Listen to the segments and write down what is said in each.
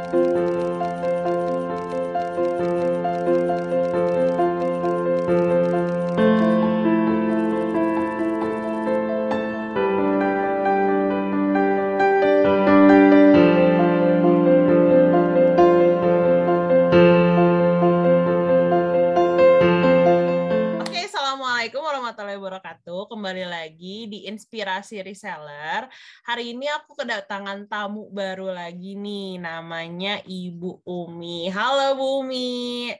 Assalamualaikum warahmatullahi wabarakatuh. Kembali lagi di Inspirasi Reseller. Hari ini aku kedatangan tamu baru lagi nih, namanya Ibu Umi. Halo Bu Umi.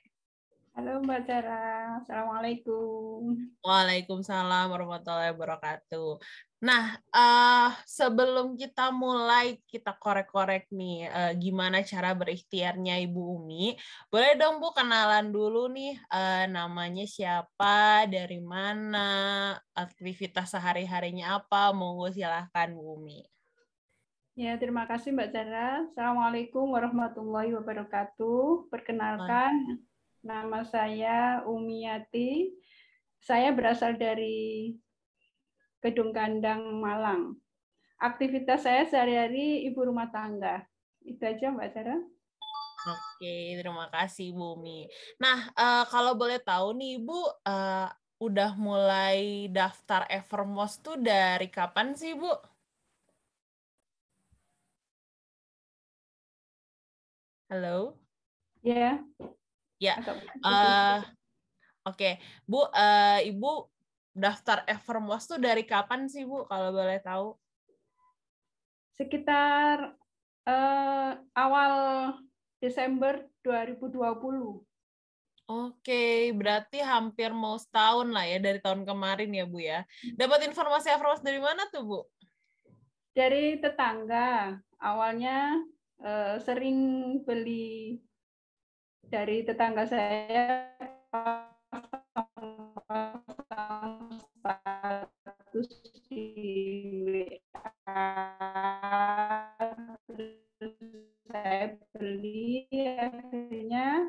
Halo Mbak Zara, Assalamualaikum. Waalaikumsalam warahmatullahi wabarakatuh. Nah, sebelum kita mulai, kita korek-korek nih, gimana cara berikhtiarnya Ibu Umi. Boleh dong Bu kenalan dulu nih, namanya siapa, dari mana, aktivitas sehari-harinya apa, monggo silahkan Bu Umi. Ya, terima kasih Mbak Zara. Assalamualaikum warahmatullahi wabarakatuh. Perkenalkan, nama saya Umi Yati. Saya berasal dari Kedung Kandang, Malang. Aktivitas saya sehari-hari ibu rumah tangga. Itu aja Mbak Zara. Oke, terima kasih Bu Umi. Nah, kalau boleh tahu nih Ibu, udah mulai daftar Evermost tuh dari kapan sih Bu? Halo? Ya. Ya. Oke, Bu, Ibu daftar Evermost tuh dari kapan sih Bu, kalau boleh tahu? Sekitar awal Desember 2020. Oke, berarti hampir mau setahun lah ya dari tahun kemarin ya Bu ya. Dapat informasi Evermost dari mana tuh Bu? Dari tetangga. Awalnya sering beli dari tetangga saya status di WA, saya beli, akhirnya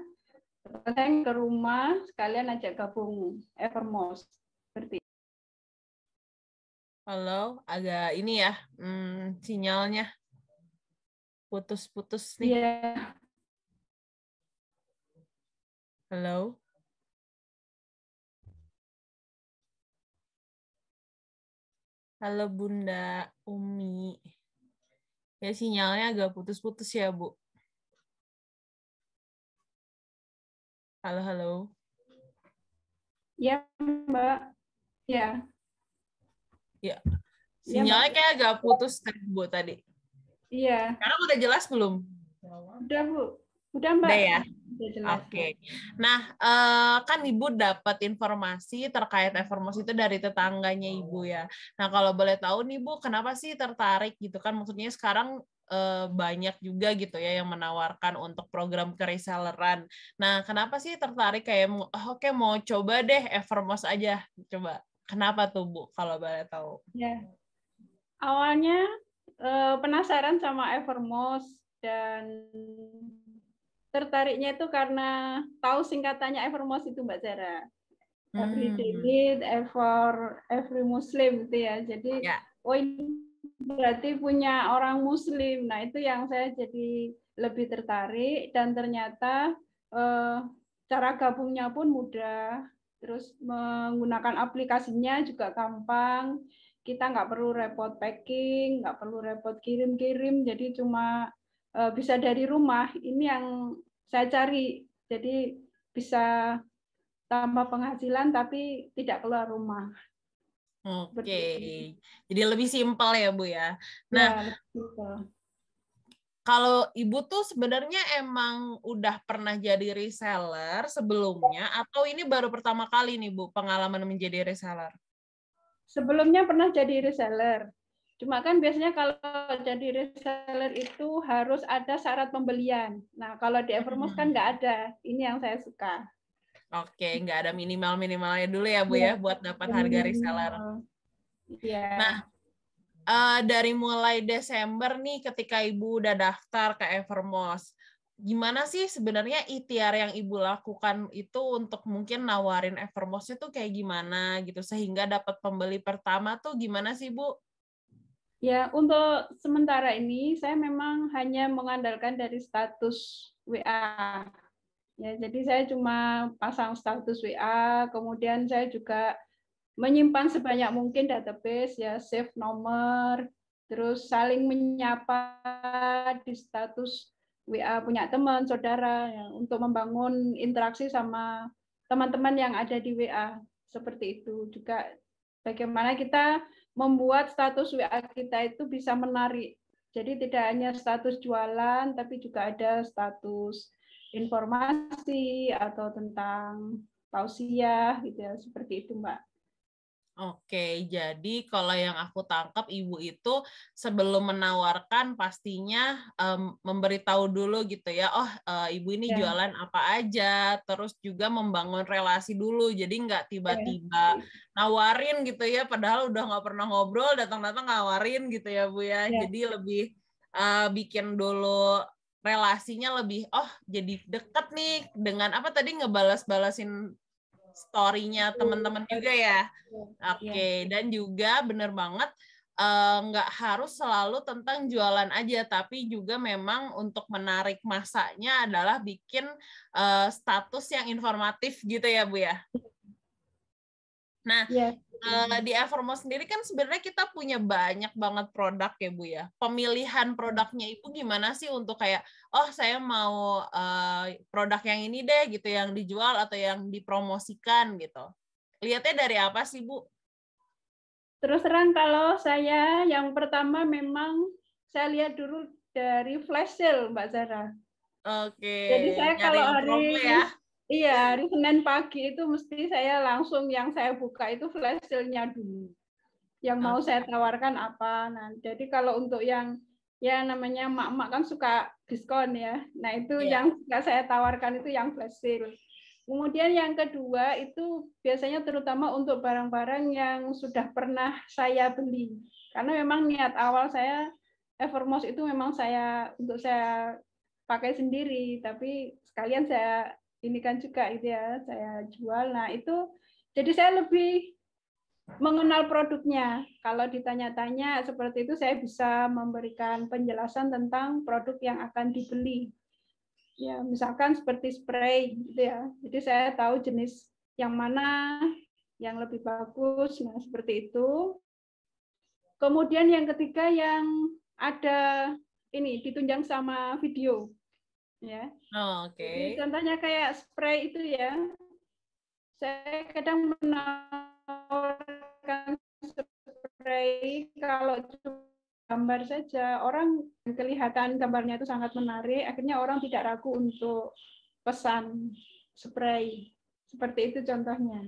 saya ke rumah sekalian ajak gabung Evermost. Seperti Halo, agak ini ya, sinyalnya putus-putus nih. ya. Halo? Halo Bunda Umi. Ya sinyalnya agak putus-putus ya Bu. Halo, halo. Ya, Mbak. Ya. Ya. Ya, Sinyalnya Mbak. kayak agak putus Bu tadi. Iya. Sekarang udah jelas belum? Udah, Bu. Udah, Mbak. Udah ya? Udah jelas. Oke. Nah, kan Ibu dapat informasi terkait Evermost itu dari tetangganya Ibu ya. Nah, kalau boleh tahu nih Bu, kenapa sih tertarik gitu kan? Maksudnya sekarang banyak juga gitu ya yang menawarkan untuk program kereselleran. Nah, kenapa sih tertarik kayak oke mau coba deh Evermost aja. Coba. Kenapa tuh Bu kalau boleh tahu? Ya. Awalnya penasaran sama Evermost dan tertariknya itu karena tahu singkatannya Evermost itu Mbak Zara. Every day need, every Muslim gitu ya. Jadi, Ya. oh ini berarti punya orang Muslim. Nah itu yang saya jadi lebih tertarik dan ternyata cara gabungnya pun mudah. Terus menggunakan aplikasinya juga gampang. Kita nggak perlu repot packing, nggak perlu repot kirim-kirim. Jadi cuma bisa dari rumah. Ini yang saya cari. Jadi bisa tambah penghasilan tapi tidak keluar rumah. Oke, jadi lebih simpel ya Bu ya. Nah, Ya, lebih simpel. kalau Ibu tuh sebenarnya emang udah pernah jadi reseller sebelumnya atau ini baru pertama kali nih Bu pengalaman menjadi reseller? Sebelumnya pernah jadi reseller. Cuma kan biasanya kalau jadi reseller itu harus ada syarat pembelian. Nah, kalau di Evermost kan nggak ada. Ini yang saya suka. Oke, nggak ada minimal-minimalnya dulu ya Bu Ya, ya buat dapat harga reseller. Nah, ya. dari mulai Desember nih ketika Ibu udah daftar ke Evermost, gimana sih sebenarnya ikhtiar yang Ibu lakukan itu untuk mungkin nawarin Evermost itu kayak gimana gitu sehingga dapat pembeli pertama tuh gimana sih Bu? Ya, untuk sementara ini saya memang hanya mengandalkan dari status WA. Ya, jadi saya cuma pasang status WA, kemudian saya juga menyimpan sebanyak mungkin database, ya, save nomor, terus saling menyapa di status WA punya teman, saudara, ya, untuk membangun interaksi sama teman-teman yang ada di WA. Seperti itu juga bagaimana kita membuat status WA kita itu bisa menarik. Jadi tidak hanya status jualan, tapi juga ada status informasi atau tentang tausiah gitu ya, seperti itu Mbak. Oke, jadi kalau yang aku tangkap Ibu itu sebelum menawarkan pastinya memberitahu dulu gitu ya, oh Ibu ini Ya, jualan apa aja, terus juga membangun relasi dulu, jadi nggak ya, tiba-tiba nawarin gitu ya, padahal udah nggak pernah ngobrol, datang-datang nawarin gitu ya Bu ya, ya, jadi lebih bikin dulu relasinya lebih, oh jadi deket nih dengan apa tadi ngebalas-balasin story-nya teman-teman juga ya. ya, Oke, dan juga bener banget nggak harus selalu tentang jualan aja, tapi juga memang untuk menarik masanya adalah bikin status yang informatif gitu ya Bu ya. Nah, ya. di Evermore sendiri kan sebenarnya kita punya banyak banget produk ya Bu ya. Pemilihan produknya Ibu gimana sih untuk kayak, oh saya mau produk yang ini deh gitu yang dijual atau yang dipromosikan gitu. Lihatnya dari apa sih Bu? Terus terang kalau saya yang pertama memang saya lihat dulu dari flash sale Mbak Zara. Oke, Jadi saya nyari kalau yang promo ya. iya, hari Senin pagi itu mesti saya langsung yang saya buka itu flash sale-nya dulu. Yang mau saya Oke. tawarkan apa. Nah, jadi kalau untuk yang ya namanya mak-mak kan suka diskon ya. Nah, itu Iya. yang suka saya tawarkan itu yang flash sale. Kemudian yang kedua itu biasanya terutama untuk barang-barang yang sudah pernah saya beli. Karena memang niat awal saya Evermos itu memang untuk saya pakai sendiri, tapi sekalian saya ini kan juga itu ya, saya jual. Nah, itu jadi saya lebih mengenal produknya. Kalau ditanya-tanya seperti itu saya bisa memberikan penjelasan tentang produk yang akan dibeli. Ya, misalkan seperti spray gitu ya. Jadi saya tahu jenis yang mana yang lebih bagus, nah seperti itu. Kemudian yang ketiga yang ada ini ditunjang sama video ya. Jadi Oke. contohnya kayak spray itu ya. Saya kadang menawarkan spray kalau gambar saja orang kelihatan gambarnya itu sangat menarik, akhirnya orang tidak ragu untuk pesan spray. Seperti itu contohnya.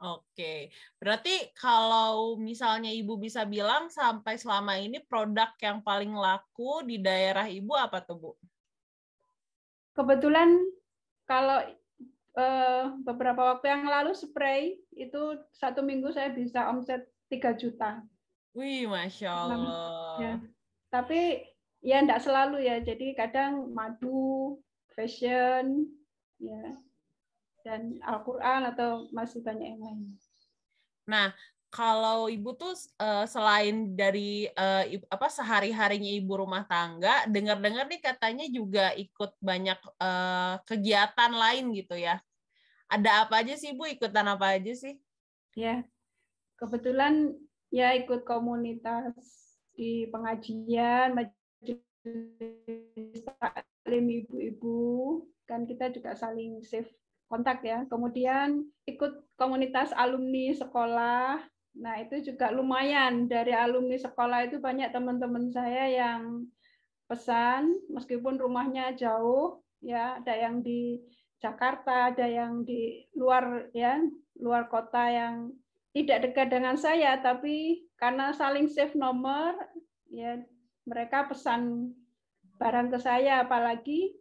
Oke. Berarti kalau misalnya Ibu bisa bilang sampai selama ini produk yang paling laku di daerah Ibu apa tuh, Bu? Kebetulan kalau beberapa waktu yang lalu spray itu 1 minggu saya bisa omset 3 juta. Wih, Masya Nah, ya. Allah. Tapi ya enggak selalu ya. Jadi kadang madu, fashion, ya, dan Al-Quran atau masih banyak yang lain. Nah, kalau Ibu tuh selain dari apa sehari-harinya Ibu rumah tangga, dengar-dengar nih katanya juga ikut banyak kegiatan lain gitu ya. Ada apa aja sih, Bu? Ikutan apa aja sih? Ya, kebetulan ya ikut komunitas di pengajian, majelis taklim ibu-ibu, kan kita juga saling save kontak ya. Kemudian ikut komunitas alumni sekolah. Nah, itu juga lumayan. Dari alumni sekolah itu banyak teman-teman saya yang pesan meskipun rumahnya jauh ya, ada yang di Jakarta, ada yang di luar ya, luar kota yang tidak dekat dengan saya, tapi karena saling save nomor ya mereka pesan barang ke saya, apalagi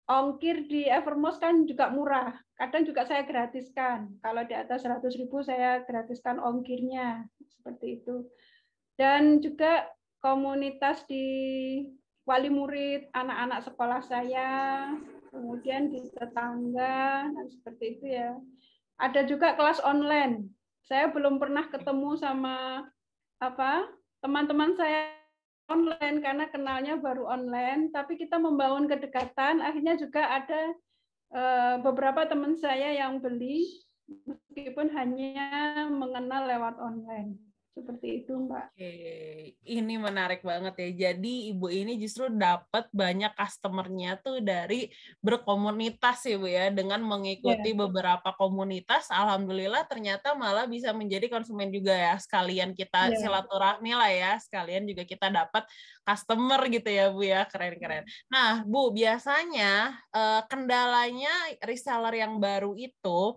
ongkir di Evermos kan juga murah. Kadang juga saya gratiskan. Kalau di atas 100.000 saya gratiskan ongkirnya. Seperti itu. Dan juga komunitas di wali murid, anak-anak sekolah saya, kemudian di tetangga, dan seperti itu ya. Ada juga kelas online. Saya belum pernah ketemu sama apa teman-teman saya online karena kenalnya baru online, tapi kita membangun kedekatan. Akhirnya juga ada beberapa teman saya yang beli meskipun hanya mengenal lewat online. Seperti itu, Mbak. Oke, ini menarik banget ya. Jadi Ibu ini justru dapat banyak customer-nya tuh dari berkomunitas ya Bu ya. Dengan mengikuti beberapa komunitas, alhamdulillah ternyata malah bisa menjadi konsumen juga ya. Sekalian kita silaturahmi lah ya, sekalian juga kita dapat customer gitu ya Bu ya. Keren-keren. Nah Bu, biasanya kendalanya reseller yang baru itu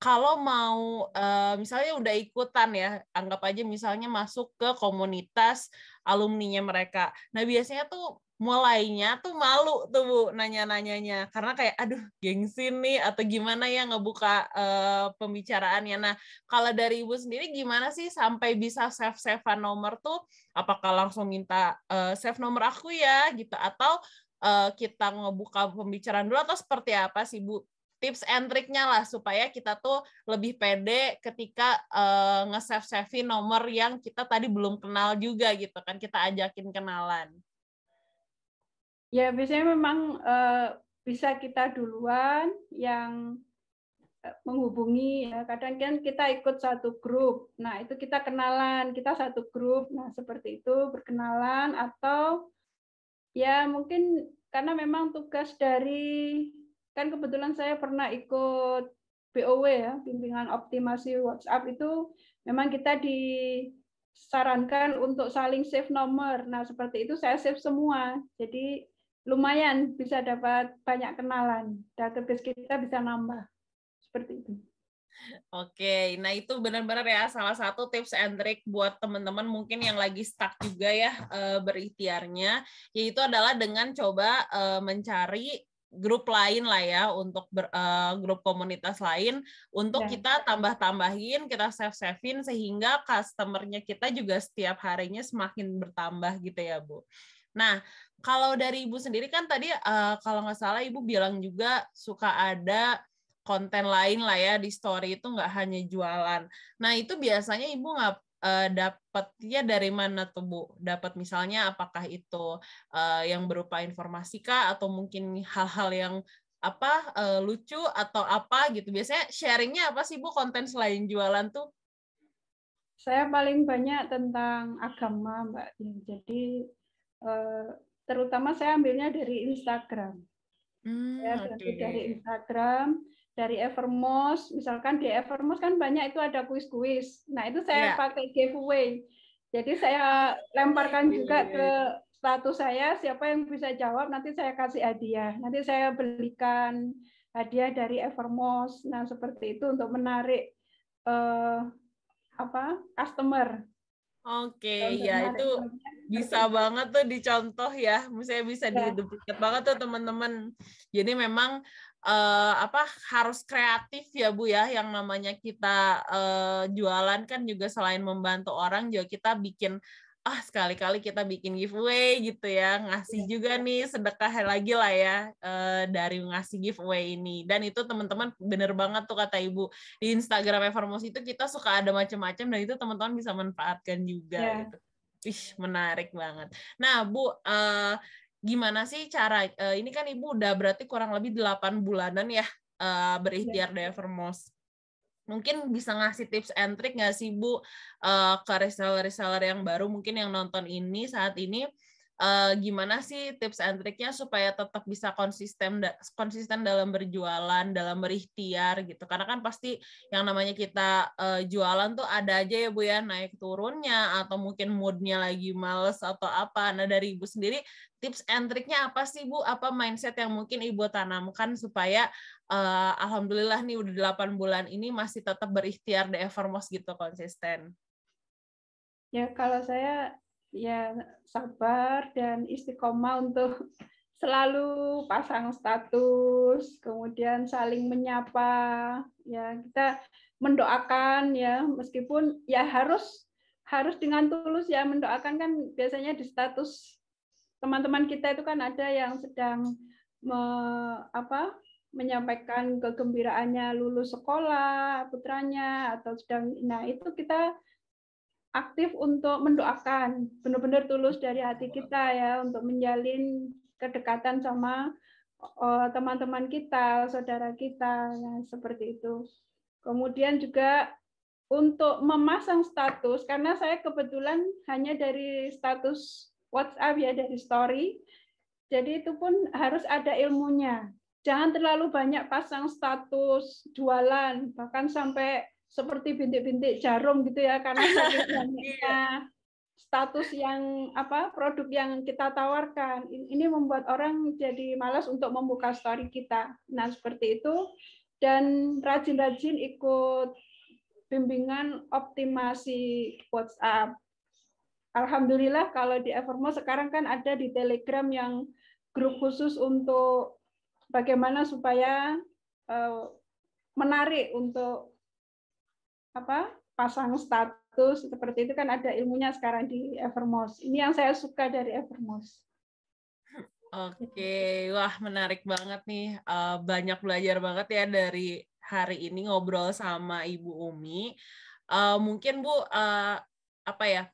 kalau mau misalnya udah ikutan ya, anggap aja misalnya masuk ke komunitas alumninya mereka. Nah, biasanya tuh mulainya tuh malu tuh Bu nanya-nanyanya karena kayak aduh gengsi nih atau gimana ya ngebuka pembicaraannya. Nah, kalau dari Ibu sendiri gimana sih sampai bisa save-savean nomor tuh? Apakah langsung minta save nomor aku ya gitu atau kita ngebuka pembicaraan dulu atau seperti apa sih Bu? Tips and triknya lah supaya kita tuh lebih pede ketika nge-save-savein nomor yang kita tadi belum kenal juga gitu kan, kita ajakin kenalan. Ya, biasanya memang bisa kita duluan yang menghubungi ya. Kadang kan kita ikut satu grup. Nah, itu kita kenalan, kita satu grup. Nah, seperti itu berkenalan atau ya mungkin karena memang tugas dari kan kebetulan saya pernah ikut BOW ya, bimbingan optimasi WhatsApp itu memang kita disarankan untuk saling save nomor. Nah, seperti itu saya save semua. Jadi lumayan bisa dapat banyak kenalan. Database kita bisa nambah. Seperti itu. Oke, nah itu benar-benar ya salah satu tips and trick buat teman-teman mungkin yang lagi stuck juga ya berikhtiarnya, yaitu adalah dengan coba mencari grup lain lah ya untuk grup komunitas lain untuk kita tambah-tambahin, kita save-savein sehingga customer-nya kita juga setiap harinya semakin bertambah gitu ya Bu. Nah, kalau dari Ibu sendiri kan tadi kalau nggak salah Ibu bilang juga suka ada konten lain lah ya di story itu nggak hanya jualan. Nah itu biasanya Ibu nggak dapatnya dari mana tuh Bu? Dapat misalnya apakah itu yang berupa informasi kah atau mungkin hal-hal yang apa lucu atau apa gitu. Biasanya sharingnya apa sih Bu konten selain jualan tuh? Saya paling banyak tentang agama, Mbak. Jadi terutama saya ambilnya dari Instagram. Saya berarti dari Instagram, dari Evermost. Misalkan di Evermost kan banyak itu ada kuis-kuis. Nah, itu saya pakai giveaway. Jadi saya lemparkan juga ke status saya, siapa yang bisa jawab nanti saya kasih hadiah. Nanti saya belikan hadiah dari Evermost. Nah, seperti itu untuk menarik customer. Oke, ya itu bisa banget tuh dicontoh ya, misalnya bisa diduplikat banget tuh teman-teman. Jadi memang harus kreatif ya Bu ya, yang namanya kita jualan kan juga selain membantu orang juga kita bikin sekali-kali kita bikin giveaway gitu ya, ngasih juga nih sedekah lagi lah ya dari ngasih giveaway ini. Dan itu teman-teman bener banget tuh kata Ibu, di Instagram Evermost itu kita suka ada macam-macam dan itu teman-teman bisa manfaatkan juga gitu. Ih, menarik banget. Nah, Bu, gimana sih cara ini kan Ibu udah berarti kurang lebih 8 bulanan ya berikhtiar di Evermost. Mungkin bisa ngasih tips and trick nggak sih Bu ke reseller-reseller yang baru mungkin yang nonton ini saat ini gimana sih tips and tricknya supaya tetap bisa konsisten dalam berjualan, dalam berikhtiar gitu. Karena kan pasti yang namanya kita jualan tuh ada aja ya Bu ya naik turunnya atau mungkin moodnya lagi males atau apa. Nah dari Ibu sendiri tips and tricknya apa sih Bu? Apa mindset yang mungkin Ibu tanamkan supaya alhamdulillah nih udah 8 bulan ini masih tetap berikhtiar di Evermost gitu konsisten. Ya kalau saya ya sabar dan istiqomah untuk selalu pasang status, kemudian saling menyapa, ya kita mendoakan ya meskipun ya harus dengan tulus ya mendoakan kan biasanya di status teman-teman kita itu kan ada yang sedang menyampaikan kegembiraannya lulus sekolah putranya atau sedang, nah itu kita aktif untuk mendoakan, benar-benar tulus dari hati kita ya untuk menjalin kedekatan sama teman-teman kita, saudara kita, ya, seperti itu. Kemudian juga untuk memasang status, karena saya kebetulan hanya dari status WhatsApp ya, dari story, jadi itu pun harus ada ilmunya. Jangan terlalu banyak pasang status jualan, bahkan sampai seperti bintik-bintik jarum gitu ya, karena saking banyaknya status yang produk yang kita tawarkan. Ini membuat orang jadi malas untuk membuka story kita. Nah, seperti itu. Dan rajin-rajin ikut bimbingan optimasi WhatsApp. Alhamdulillah kalau di Evermo sekarang kan ada di Telegram yang grup khusus untuk bagaimana supaya menarik untuk pasang status seperti itu, kan ada ilmunya sekarang di Evermos. Ini yang saya suka dari Evermos. Oke, wah menarik banget nih. Banyak belajar banget ya dari hari ini ngobrol sama Ibu Umi. Mungkin Bu,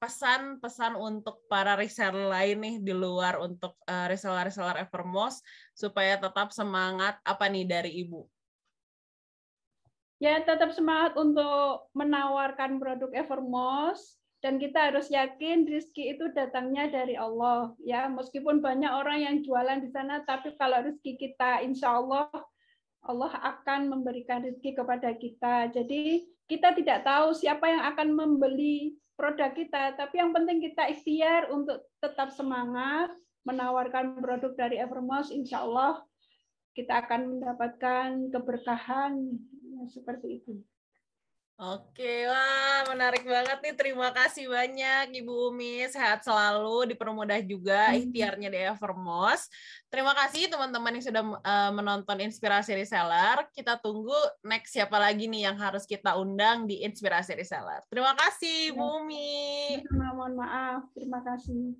pesan-pesan untuk para reseller lain nih di luar untuk reseller-reseller Evermos supaya tetap semangat apa nih dari Ibu? Ya, tetap semangat untuk menawarkan produk Evermos, dan kita harus yakin rezeki itu datangnya dari Allah. Ya, meskipun banyak orang yang jualan di sana, tapi kalau rezeki kita, insya Allah akan memberikan rezeki kepada kita. Jadi kita tidak tahu siapa yang akan membeli produk kita, tapi yang penting kita ikhtiar untuk tetap semangat menawarkan produk dari Evermos. Insya Allah kita akan mendapatkan keberkahan seperti itu. Oke, wah menarik banget nih. Terima kasih banyak Ibu Umi. Sehat selalu, dipermudah juga ikhtiarnya di Evermos. Terima kasih teman-teman yang sudah menonton Inspirasi Reseller. Kita tunggu next siapa lagi nih yang harus kita undang di Inspirasi Reseller. Terima kasih Ibu Umi. Mohon maaf, terima kasih.